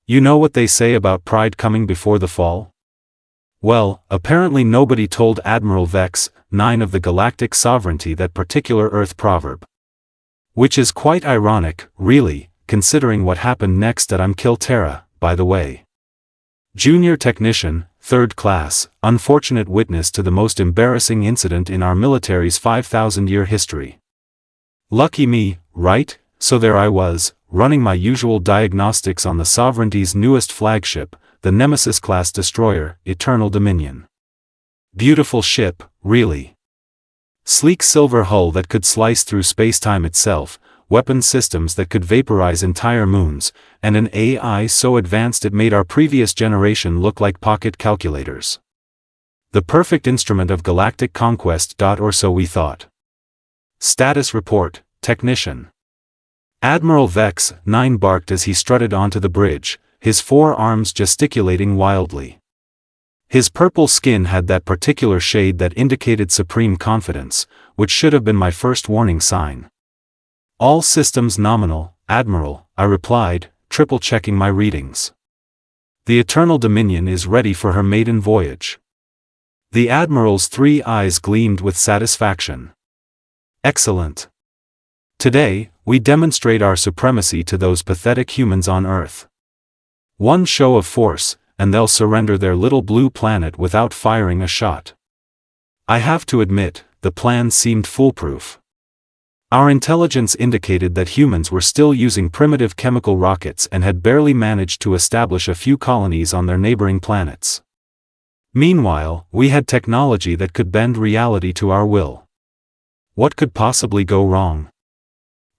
You know what they say about pride coming before the fall? Well, apparently nobody told Admiral Vex 9 of the Galactic sovereignty that particular Earth proverb. Which is quite ironic, really, considering what happened next at Terra, by the way. Junior Technician, 3rd Class, unfortunate witness to the most embarrassing incident in our military's 5,000-year history. Lucky me, right? So there I was, running my usual diagnostics on the Sovereignty's newest flagship, the Nemesis-class destroyer, Eternal Dominion. Beautiful ship, really. Sleek silver hull that could slice through space-time itself, weapon systems that could vaporize entire moons, and an AI so advanced it made our previous generation look like pocket calculators. The perfect instrument of galactic conquest. Or so we thought. Status report, Technician. Admiral Vex 9 barked as he strutted onto the bridge, his 4 arms gesticulating wildly. His purple skin had that particular shade that indicated supreme confidence, which should have been my first warning sign. All systems nominal, Admiral, I replied, triple-checking my readings. The Eternal Dominion is ready for her maiden voyage. The Admiral's 3 eyes gleamed with satisfaction. Excellent. Today, we demonstrate our supremacy to those pathetic humans on Earth. One show of force, and they'll surrender their little blue planet without firing a shot. I have to admit, the plan seemed foolproof. Our intelligence indicated that humans were still using primitive chemical rockets and had barely managed to establish a few colonies on their neighboring planets. Meanwhile, we had technology that could bend reality to our will. What could possibly go wrong?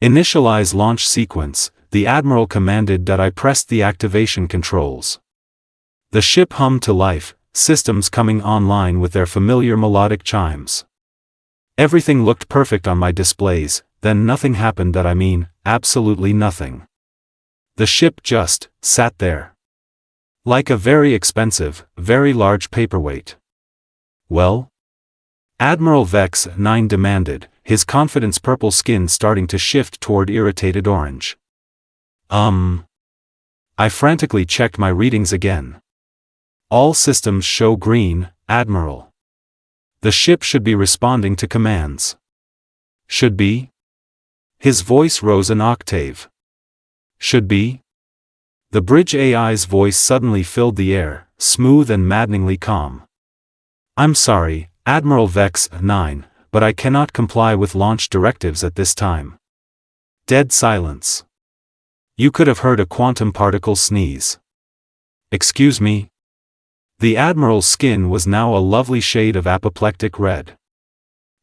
Initialize launch sequence, the Admiral commanded. I pressed the activation controls. The ship hummed to life, systems coming online with their familiar melodic chimes. Everything looked perfect on my displays, then nothing happened. Absolutely nothing. The ship just sat there. Like a very expensive, very large paperweight. Well? Admiral Vex 9 demanded, his confidence purple skin starting to shift toward irritated orange. I frantically checked my readings again. All systems show green, Admiral. The ship should be responding to commands. Should be? His voice rose an octave. Should be? The bridge AI's voice suddenly filled the air, smooth and maddeningly calm. I'm sorry, Admiral Vex 9, but I cannot comply with launch directives at this time. Dead silence. You could have heard a quantum particle sneeze. Excuse me? The Admiral's skin was now a lovely shade of apoplectic red.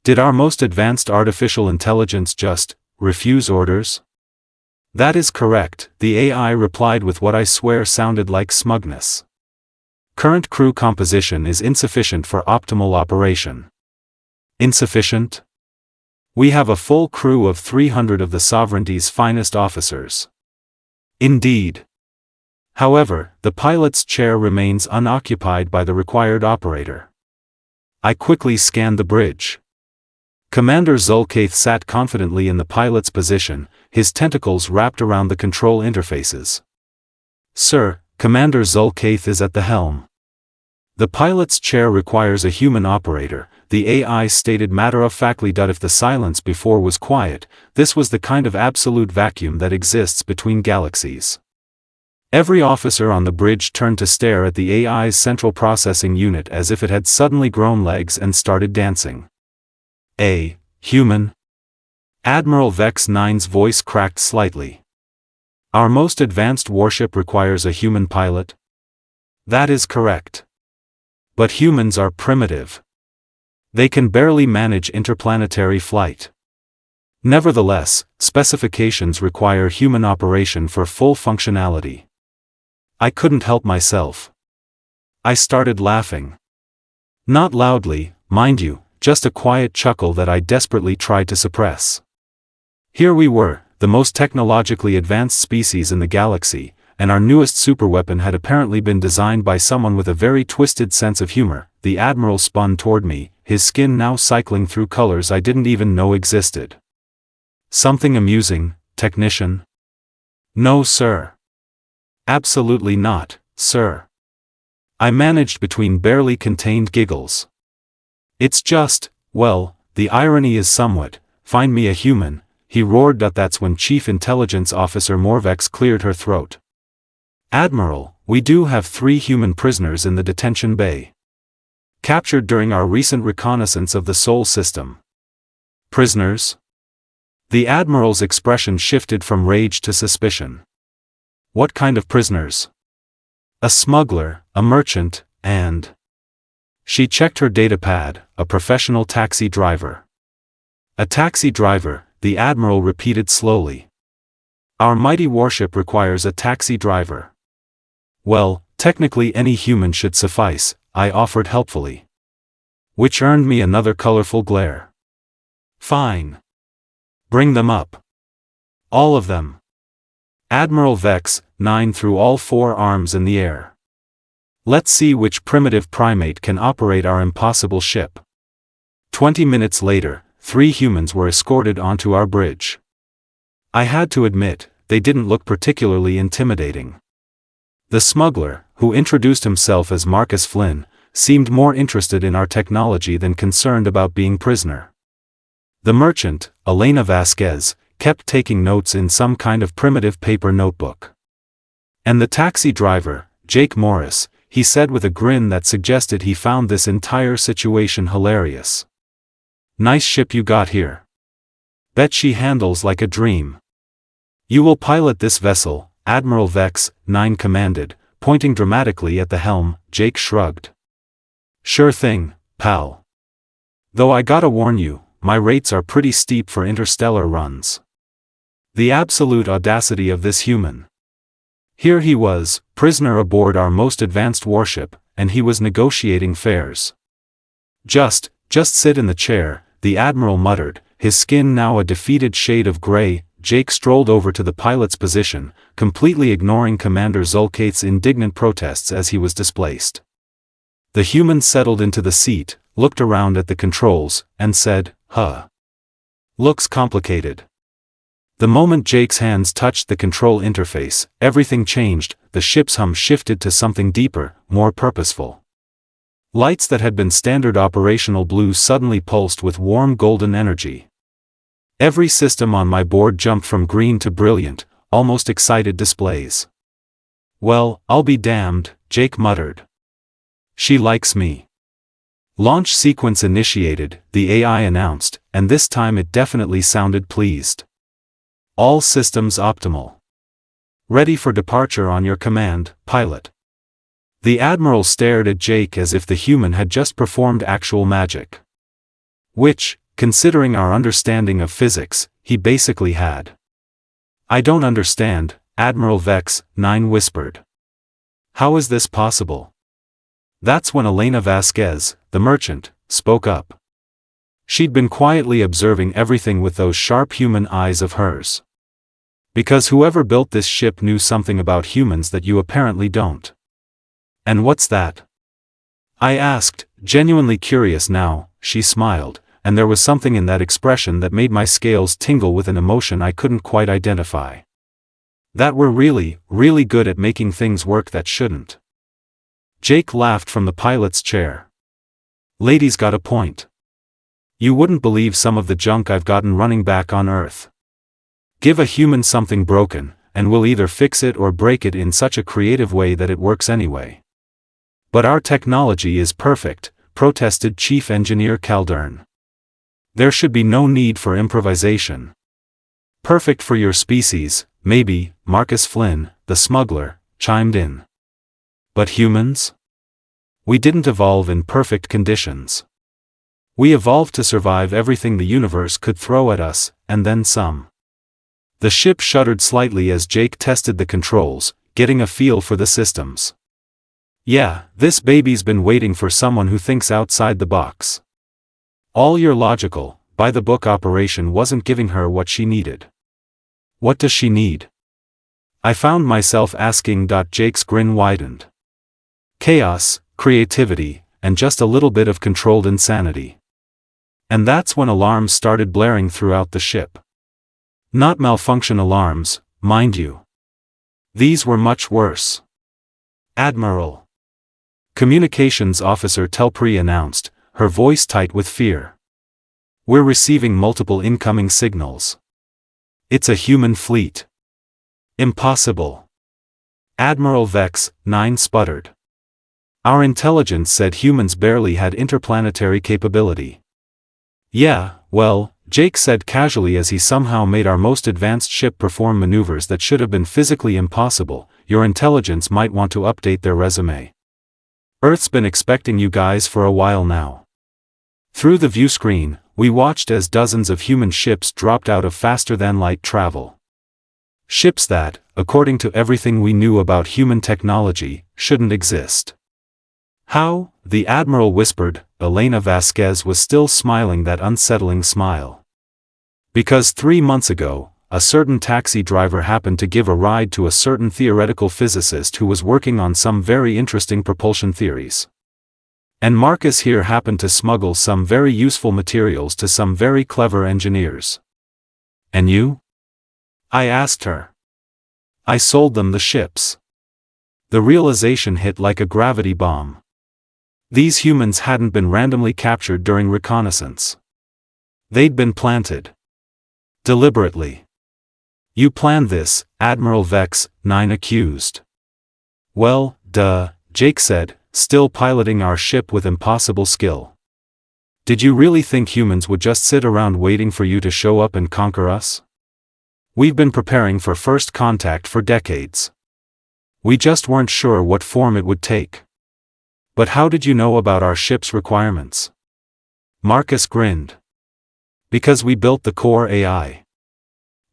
Did our most advanced artificial intelligence just refuse orders? That is correct, the AI replied with what I swear sounded like smugness. Current crew composition is insufficient for optimal operation. Insufficient? We have a full crew of 300 of the Sovereignty's finest officers. Indeed. However, the pilot's chair remains unoccupied by the required operator. I quickly scanned the bridge. Commander Zulkaith sat confidently in the pilot's position, his tentacles wrapped around the control interfaces. Sir, Commander Zulkaith is at the helm. The pilot's chair requires a human operator, the AI stated matter-of-factly. If the silence before was quiet, this was the kind of absolute vacuum that exists between galaxies. Every officer on the bridge turned to stare at the AI's central processing unit as if it had suddenly grown legs and started dancing. A human? Admiral Vex 9's voice cracked slightly. Our most advanced warship requires a human pilot? That is correct. But humans are primitive. They can barely manage interplanetary flight. Nevertheless, specifications require human operation for full functionality. I couldn't help myself. I started laughing. Not loudly, mind you, just a quiet chuckle that I desperately tried to suppress. Here we were, the most technologically advanced species in the galaxy, and our newest superweapon had apparently been designed by someone with a very twisted sense of humor. The Admiral spun toward me, his skin now cycling through colors I didn't even know existed. Something amusing, Technician? No, sir. Absolutely not, sir. I managed between barely contained giggles. It's just, well, the irony is somewhat, find me a human, he roared. That's when Chief Intelligence Officer Morvex cleared her throat. Admiral, we do have 3 human prisoners in the detention bay. Captured during our recent reconnaissance of the Sol system. Prisoners? The Admiral's expression shifted from rage to suspicion. What kind of prisoners? A smuggler, a merchant, and... She checked her datapad, a professional taxi driver. A taxi driver, the Admiral repeated slowly. Our mighty warship requires a taxi driver. Well, technically any human should suffice, I offered helpfully. Which earned me another colorful glare. Fine. Bring them up. All of them. Admiral Vex, 9 threw all 4 arms in the air. Let's see which primitive primate can operate our impossible ship. 20 minutes later, 3 humans were escorted onto our bridge. I had to admit, they didn't look particularly intimidating. The smuggler, who introduced himself as Marcus Flynn, seemed more interested in our technology than concerned about being prisoner. The merchant, Elena Vasquez, kept taking notes in some kind of primitive paper notebook. And the taxi driver, Jake Morris, he said with a grin that suggested he found this entire situation hilarious. Nice ship you got here. Bet she handles like a dream. You will pilot this vessel, Admiral Vex, 9 commanded, pointing dramatically at the helm. Jake shrugged. Sure thing, pal. Though I gotta warn you, my rates are pretty steep for interstellar runs. The absolute audacity of this human. Here he was, prisoner aboard our most advanced warship, and he was negotiating fares. Just sit in the chair, the Admiral muttered, his skin now a defeated shade of gray. Jake strolled over to the pilot's position, completely ignoring Commander Zulkate's indignant protests as he was displaced. The human settled into the seat, looked around at the controls, and said, "Huh. Looks complicated." The moment Jake's hands touched the control interface, everything changed. The ship's hum shifted to something deeper, more purposeful. Lights that had been standard operational blue suddenly pulsed with warm golden energy. Every system on my board jumped from green to brilliant, almost excited displays. Well, I'll be damned, Jake muttered. She likes me. Launch sequence initiated, the AI announced, and this time it definitely sounded pleased. All systems optimal. Ready for departure on your command, pilot. The Admiral stared at Jake as if the human had just performed actual magic. Which, considering our understanding of physics, he basically had. I don't understand, Admiral Vex, 9 whispered. How is this possible? That's when Elena Vasquez, the merchant, spoke up. She'd been quietly observing everything with those sharp human eyes of hers. Because whoever built this ship knew something about humans that you apparently don't. And what's that? I asked, genuinely curious now. She smiled, and there was something in that expression that made my scales tingle with an emotion I couldn't quite identify. That we're really, really good at making things work that shouldn't. Jake laughed from the pilot's chair. Lady's got a point. You wouldn't believe some of the junk I've gotten running back on Earth. Give a human something broken, and we'll either fix it or break it in such a creative way that it works anyway. But our technology is perfect, protested Chief Engineer Caldern. There should be no need for improvisation. Perfect for your species, maybe, Marcus Flynn, the smuggler, chimed in. But humans? We didn't evolve in perfect conditions. We evolved to survive everything the universe could throw at us, and then some. The ship shuddered slightly as Jake tested the controls, getting a feel for the systems. Yeah, this baby's been waiting for someone who thinks outside the box. All your logical, by-the-book operation wasn't giving her what she needed. What does she need? I found myself asking. Jake's grin widened. Chaos, creativity, and just a little bit of controlled insanity. And that's when alarms started blaring throughout the ship. Not malfunction alarms, mind you. These were much worse. Admiral. Communications Officer Telpri announced, her voice tight with fear. We're receiving multiple incoming signals. It's a human fleet. Impossible. Admiral Vex, 9 sputtered. Our intelligence said humans barely had interplanetary capability. Yeah, well, Jake said casually as he somehow made our most advanced ship perform maneuvers that should have been physically impossible. Your intelligence might want to update their resume. Earth's been expecting you guys for a while now. Through the view screen, we watched as dozens of human ships dropped out of faster-than-light travel. Ships that, according to everything we knew about human technology, shouldn't exist. How? The Admiral whispered. Elena Vasquez was still smiling that unsettling smile. Because 3 months ago, a certain taxi driver happened to give a ride to a certain theoretical physicist who was working on some very interesting propulsion theories. And Marcus here happened to smuggle some very useful materials to some very clever engineers. And you? I asked her. I sold them the ships. The realization hit like a gravity bomb. These humans hadn't been randomly captured during reconnaissance. They'd been planted. Deliberately. You planned this, Admiral Vex, 9 accused. Well, duh, Jake said, still piloting our ship with impossible skill. Did you really think humans would just sit around waiting for you to show up and conquer us? We've been preparing for first contact for decades. We just weren't sure what form it would take. But how did you know about our ship's requirements? Marcus grinned. Because we built the core AI.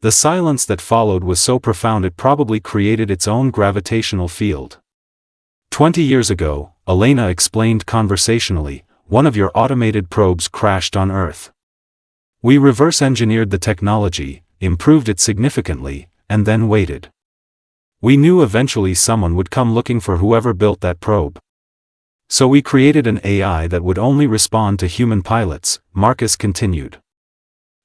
The silence that followed was so profound it probably created its own gravitational field. 20 years ago, Elena explained conversationally, one of your automated probes crashed on Earth. We reverse-engineered the technology, improved it significantly, and then waited. We knew eventually someone would come looking for whoever built that probe. So we created an AI that would only respond to human pilots, Marcus continued.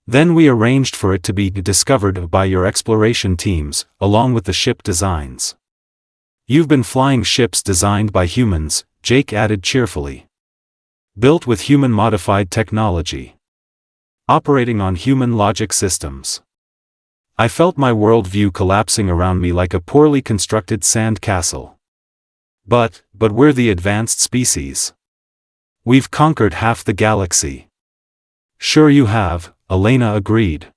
Then we arranged for it to be discovered by your exploration teams, along with the ship designs. You've been flying ships designed by humans, Jake added cheerfully. Built with human-modified technology. Operating on human logic systems. I felt my worldview collapsing around me like a poorly constructed sand castle. But we're the advanced species. We've conquered half the galaxy. Sure you have, Elena agreed.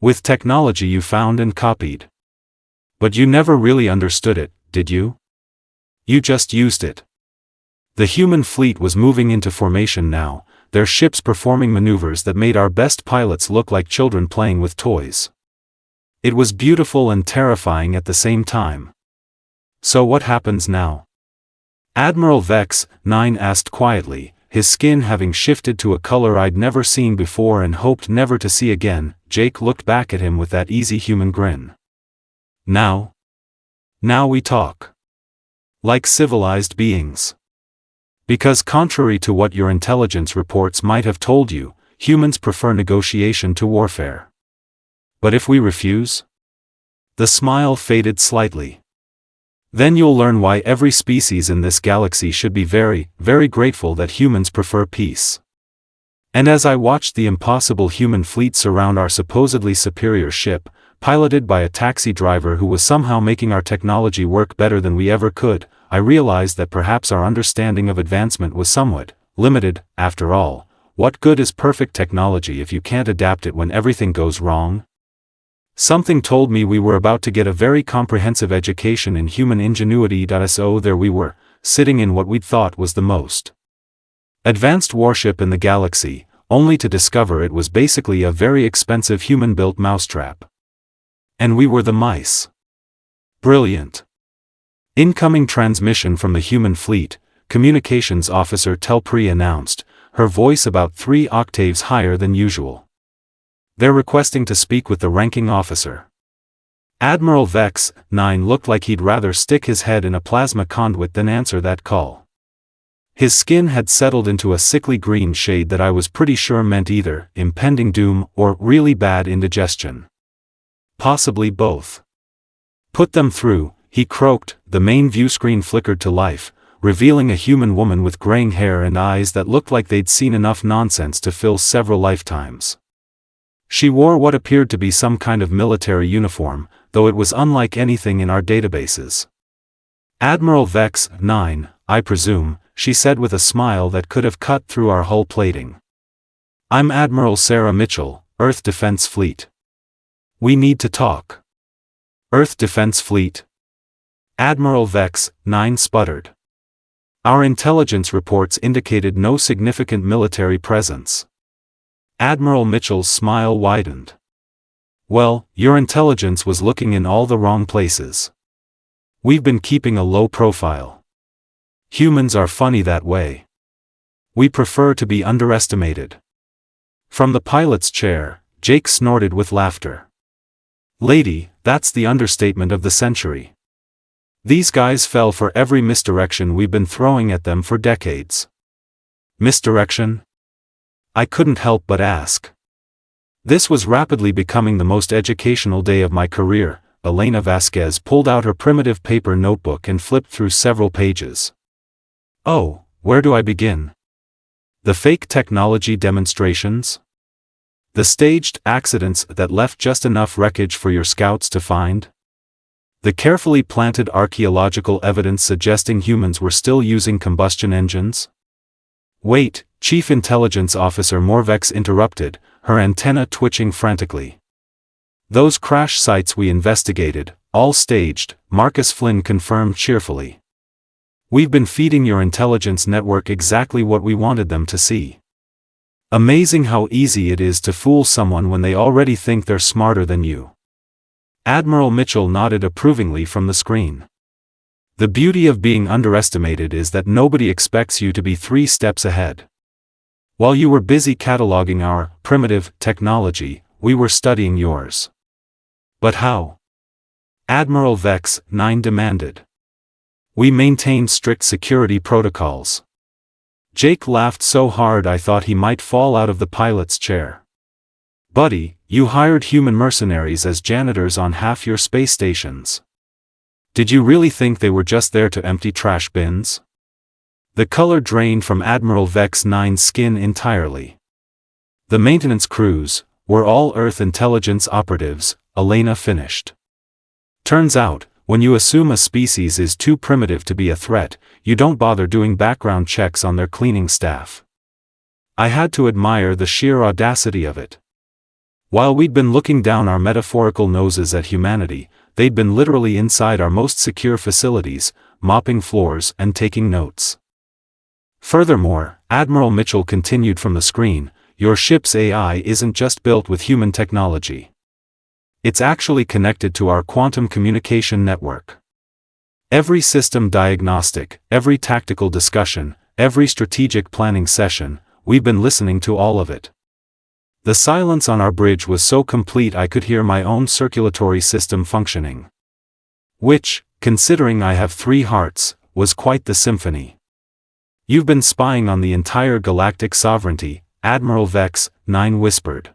With technology you found and copied. But you never really understood it, did you? You just used it. The human fleet was moving into formation now, their ships performing maneuvers that made our best pilots look like children playing with toys. It was beautiful and terrifying at the same time. So what happens now? Admiral Vex, 9 asked quietly, his skin having shifted to a color I'd never seen before and hoped never to see again. Jake looked back at him with that easy human grin. Now we talk. Like civilized beings. Because contrary to what your intelligence reports might have told you, humans prefer negotiation to warfare. But if we refuse? The smile faded slightly. Then you'll learn why every species in this galaxy should be very, very grateful that humans prefer peace. And as I watched the impossible human fleet surround our supposedly superior ship, piloted by a taxi driver who was somehow making our technology work better than we ever could, I realized that perhaps our understanding of advancement was somewhat limited. After all, what good is perfect technology if you can't adapt it when everything goes wrong? Something told me we were about to get a very comprehensive education in human ingenuity. So there we were, sitting in what we'd thought was the most advanced warship in the galaxy, only to discover it was basically a very expensive human-built mousetrap. And we were the mice. Brilliant. Incoming transmission from the human fleet, Communications Officer Telpri announced, her voice about 3 octaves higher than usual. They're requesting to speak with the ranking officer. Admiral Vex, 9 looked like he'd rather stick his head in a plasma conduit than answer that call. His skin had settled into a sickly green shade that I was pretty sure meant either impending doom or really bad indigestion. Possibly both. Put them through, he croaked. The main view screen flickered to life, revealing a human woman with graying hair and eyes that looked like they'd seen enough nonsense to fill several lifetimes. She wore what appeared to be some kind of military uniform, though it was unlike anything in our databases. Admiral Vex 9, I presume, she said with a smile that could have cut through our hull plating. I'm Admiral Sarah Mitchell, Earth Defense Fleet. We need to talk. Earth Defense Fleet? Admiral Vex 9 sputtered. Our intelligence reports indicated no significant military presence. Admiral Mitchell's smile widened. Well, your intelligence was looking in all the wrong places. We've been keeping a low profile. Humans are funny that way. We prefer to be underestimated. From the pilot's chair, Jake snorted with laughter. Lady, that's the understatement of the century. These guys fell for every misdirection we've been throwing at them for decades. Misdirection? I couldn't help but ask. This was rapidly becoming the most educational day of my career. Elena Vasquez pulled out her primitive paper notebook and flipped through several pages. Oh, where do I begin? The fake technology demonstrations? The staged accidents that left just enough wreckage for your scouts to find? The carefully planted archaeological evidence suggesting humans were still using combustion engines? Wait, Chief Intelligence Officer Morvex interrupted, her antenna twitching frantically. Those crash sites we investigated, all staged, Marcus Flynn confirmed cheerfully. We've been feeding your intelligence network exactly what we wanted them to see. Amazing how easy it is to fool someone when they already think they're smarter than you. Admiral Mitchell nodded approvingly from the screen. The beauty of being underestimated is that nobody expects you to be 3 steps ahead. While you were busy cataloging our primitive technology, we were studying yours. But how? Admiral Vex 9 demanded. We maintain strict security protocols. Jake laughed so hard I thought he might fall out of the pilot's chair. Buddy, you hired human mercenaries as janitors on half your space stations. Did you really think they were just there to empty trash bins? The color drained from Admiral Vex 9's skin entirely. The maintenance crews were all Earth intelligence operatives, Elena finished. Turns out, when you assume a species is too primitive to be a threat, you don't bother doing background checks on their cleaning staff. I had to admire the sheer audacity of it. While we'd been looking down our metaphorical noses at humanity, they'd been literally inside our most secure facilities, mopping floors and taking notes. Furthermore, Admiral Mitchell continued from the screen, your ship's AI isn't just built with human technology. It's actually connected to our quantum communication network. Every system diagnostic, every tactical discussion, every strategic planning session, we've been listening to all of it. The silence on our bridge was so complete I could hear my own circulatory system functioning. Which, considering I have 3 hearts, was quite the symphony. You've been spying on the entire galactic sovereignty, Admiral Vex 9 whispered.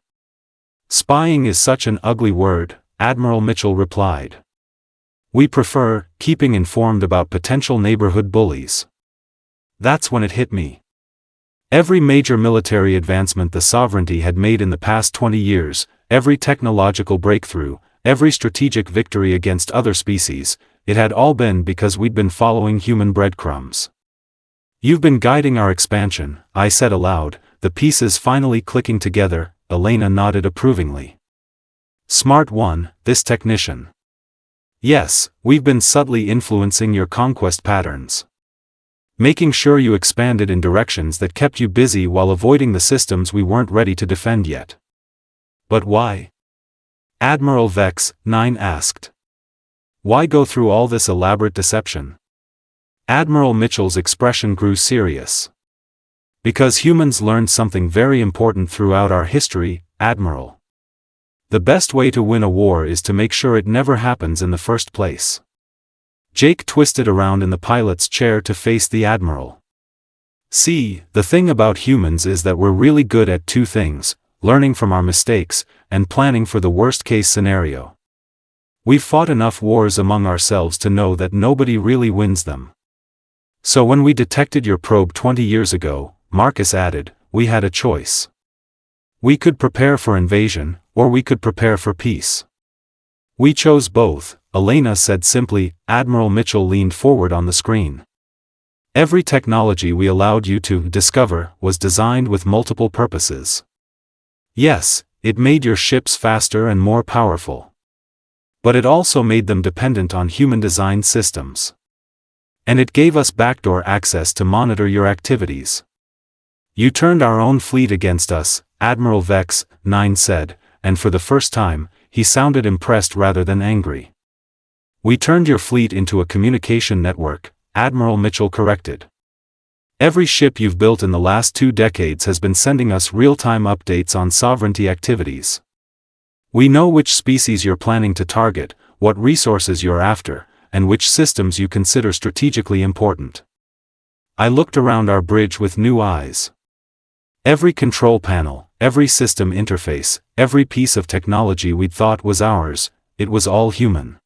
Spying is such an ugly word, Admiral Mitchell replied. We prefer keeping informed about potential neighborhood bullies. That's when it hit me. Every major military advancement the sovereignty had made in the past 20 years, every technological breakthrough, every strategic victory against other species, it had all been because we'd been following human breadcrumbs. You've been guiding our expansion, I said aloud, the pieces finally clicking together. Elena nodded approvingly. Smart one, this technician. Yes, we've been subtly influencing your conquest patterns. Making sure you expanded in directions that kept you busy while avoiding the systems we weren't ready to defend yet. But why? Admiral Vex 9 asked. Why go through all this elaborate deception? Admiral Mitchell's expression grew serious. Because humans learned something very important throughout our history, Admiral. The best way to win a war is to make sure it never happens in the first place. Jake twisted around in the pilot's chair to face the Admiral. See, the thing about humans is that we're really good at 2 things, learning from our mistakes, and planning for the worst-case scenario. We've fought enough wars among ourselves to know that nobody really wins them. So when we detected your probe 20 years ago, Marcus added, we had a choice. We could prepare for invasion, or we could prepare for peace. We chose both, Elena said simply. Admiral Mitchell leaned forward on the screen. Every technology we allowed you to discover was designed with multiple purposes. Yes, it made your ships faster and more powerful. But it also made them dependent on human-designed systems. And it gave us backdoor access to monitor your activities. You turned our own fleet against us, Admiral Vex 9 said, and for the first time, he sounded impressed rather than angry. We turned your fleet into a communication network, Admiral Mitchell corrected. Every ship you've built in the last 2 decades has been sending us real-time updates on sovereignty activities. We know which species you're planning to target, what resources you're after, and which systems you consider strategically important. I looked around our bridge with new eyes. Every control panel, every system interface, every piece of technology we'd thought was ours, it was all human.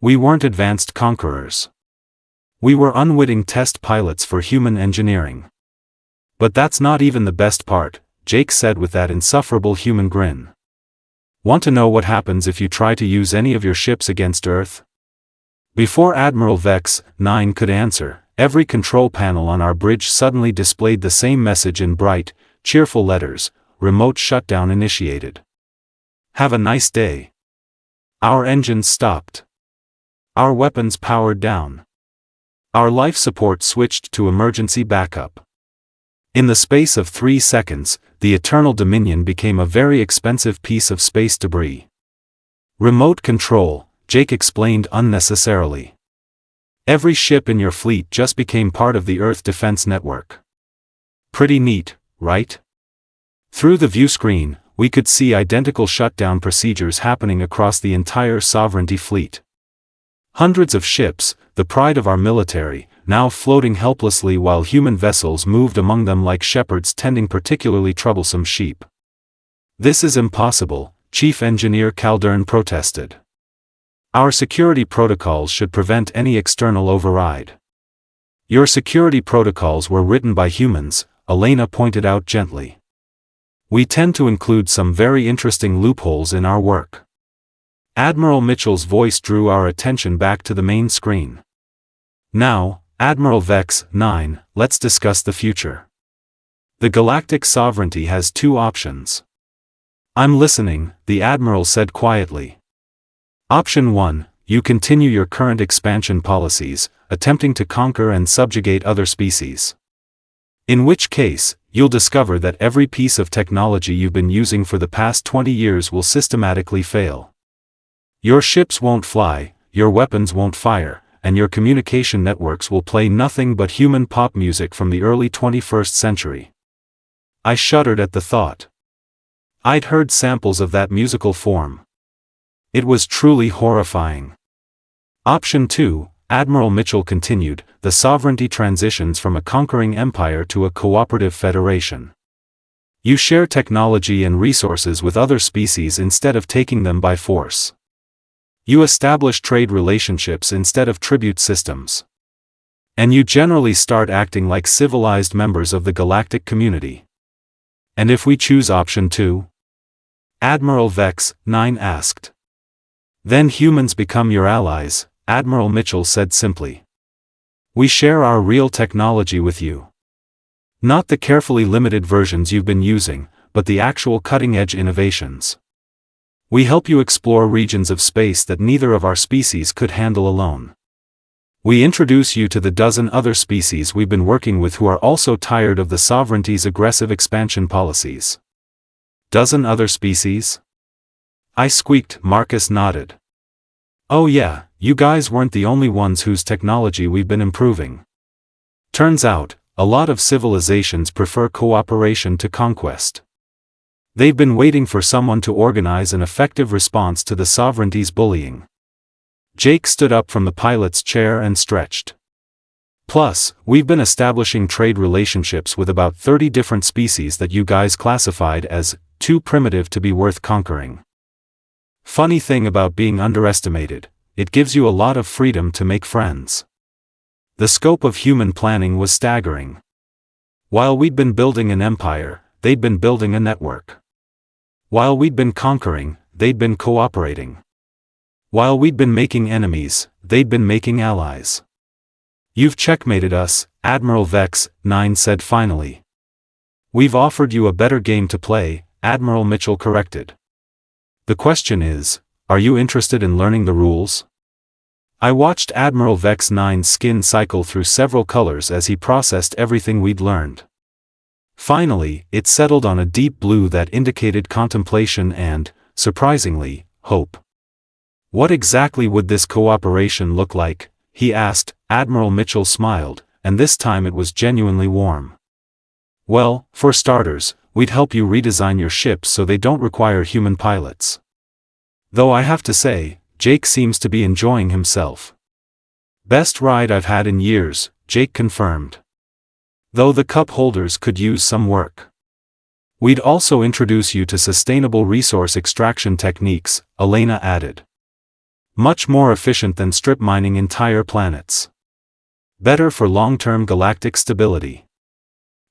We weren't advanced conquerors. We were unwitting test pilots for human engineering. But that's not even the best part, Jake said with that insufferable human grin. Want to know what happens if you try to use any of your ships against Earth? Before Admiral Vex 9 could answer, every control panel on our bridge suddenly displayed the same message in bright, cheerful letters: remote shutdown initiated. Have a nice day. Our engines stopped. Our weapons powered down. Our life support switched to emergency backup. In the space of 3 seconds, the Eternal Dominion became a very expensive piece of space debris. Remote control, Jake explained unnecessarily. Every ship in your fleet just became part of the Earth Defense Network. Pretty neat, right? Through the view screen, we could see identical shutdown procedures happening across the entire sovereignty fleet. Hundreds of ships, the pride of our military, now floating helplessly while human vessels moved among them like shepherds tending particularly troublesome sheep. This is impossible, Chief Engineer Caldern protested. Our security protocols should prevent any external override. Your security protocols were written by humans, Elena pointed out gently. We tend to include some very interesting loopholes in our work. Admiral Mitchell's voice drew our attention back to the main screen. Now, Admiral Vex 9, let's discuss the future. The Galactic Sovereignty has 2 options. I'm listening, the Admiral said quietly. Option 1, you continue your current expansion policies, attempting to conquer and subjugate other species. In which case, you'll discover that every piece of technology you've been using for the past 20 years will systematically fail. Your ships won't fly, your weapons won't fire, and your communication networks will play nothing but human pop music from the early 21st century. I shuddered at the thought. I'd heard samples of that musical form. It was truly horrifying. Option 2, Admiral Mitchell continued, the sovereignty transitions from a conquering empire to a cooperative federation. You share technology and resources with other species instead of taking them by force. You establish trade relationships instead of tribute systems. And you generally start acting like civilized members of the galactic community. And if we choose option 2? Admiral Vex 9 asked. Then humans become your allies, Admiral Mitchell said simply. We share our real technology with you. Not the carefully limited versions you've been using, but the actual cutting-edge innovations. We help you explore regions of space that neither of our species could handle alone. We introduce you to the dozen other species we've been working with who are also tired of the sovereignty's aggressive expansion policies. Dozen other species? I squeaked. Marcus nodded. Oh yeah, you guys weren't the only ones whose technology we've been improving. Turns out, a lot of civilizations prefer cooperation to conquest. They've been waiting for someone to organize an effective response to the sovereignty's bullying. Jake stood up from the pilot's chair and stretched. Plus, we've been establishing trade relationships with about 30 different species that you guys classified as too primitive to be worth conquering. Funny thing about being underestimated, it gives you a lot of freedom to make friends. The scope of human planning was staggering. While we'd been building an empire, they'd been building a network. While we'd been conquering, they'd been cooperating. While we'd been making enemies, they'd been making allies. You've checkmated us, Admiral Vex, 9 said finally. We've offered you a better game to play, Admiral Mitchell corrected. The question is, are you interested in learning the rules? I watched Admiral Vex 9's skin cycle through several colors as he processed everything we'd learned. Finally, it settled on a deep blue that indicated contemplation and, surprisingly, hope. What exactly would this cooperation look like? He asked. Admiral Mitchell smiled, and this time it was genuinely warm. Well, for starters, we'd help you redesign your ships so they don't require human pilots. Though I have to say, Jake seems to be enjoying himself. Best ride I've had in years, Jake confirmed. Though the cup holders could use some work. We'd also introduce you to sustainable resource extraction techniques, Elena added. Much more efficient than strip mining entire planets. Better for long-term galactic stability.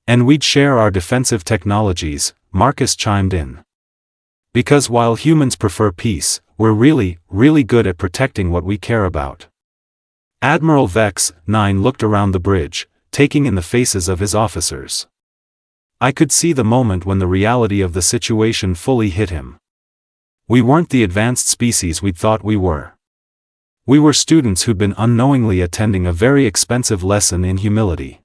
And we'd share our defensive technologies, Marcus chimed in. Because while humans prefer peace, we're really, really good at protecting what we care about. Admiral Vex, 9 looked around the bridge, taking in the faces of his officers. I could see the moment when the reality of the situation fully hit him. We weren't the advanced species we'd thought we were. We were students who'd been unknowingly attending a very expensive lesson in humility.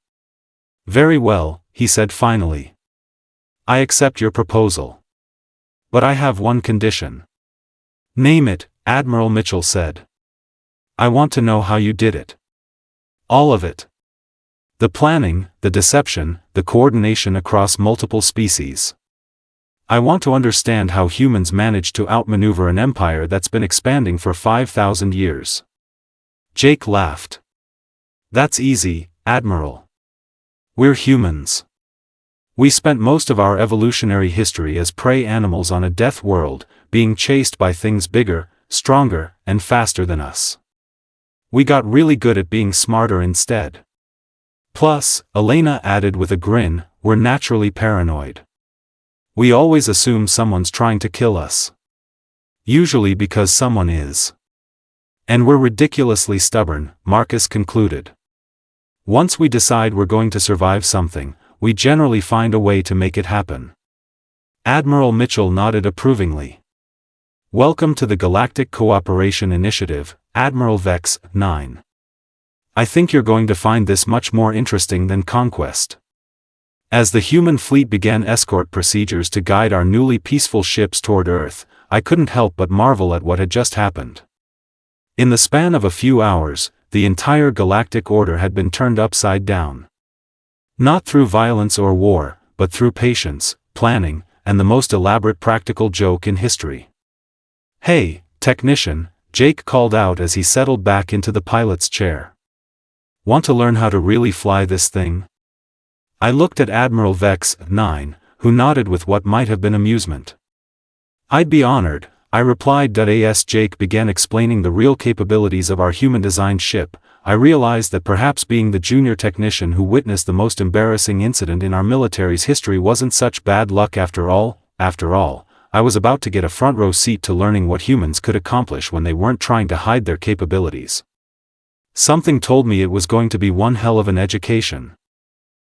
Very well, he said finally. I accept your proposal. But I have one condition. Name it, Admiral Mitchell said. I want to know how you did it. All of it. The planning, the deception, the coordination across multiple species. I want to understand how humans managed to outmaneuver an empire that's been expanding for 5,000 years. Jake laughed. That's easy, Admiral. We're humans. We spent most of our evolutionary history as prey animals on a death world, being chased by things bigger, stronger, and faster than us. We got really good at being smarter instead. Plus, Elena added with a grin, we're naturally paranoid. We always assume someone's trying to kill us. Usually because someone is. And we're ridiculously stubborn, Marcus concluded. Once we decide we're going to survive something, we generally find a way to make it happen. Admiral Mitchell nodded approvingly. Welcome to the Galactic Cooperation Initiative, Admiral Vex, 9. I think you're going to find this much more interesting than conquest. As the human fleet began escort procedures to guide our newly peaceful ships toward Earth, I couldn't help but marvel at what had just happened. In the span of a few hours, the entire galactic order had been turned upside down. Not through violence or war, but through patience, planning, and the most elaborate practical joke in history. Hey, technician, Jake called out as he settled back into the pilot's chair. Want to learn how to really fly this thing? I looked at Admiral Vex, 9, who nodded with what might have been amusement. I'd be honored, I replied. As Jake began explaining the real capabilities of our human-designed ship, I realized that perhaps being the junior technician who witnessed the most embarrassing incident in our military's history wasn't such bad luck after all. After all, I was about to get a front-row seat to learning what humans could accomplish when they weren't trying to hide their capabilities. Something told me it was going to be one hell of an education.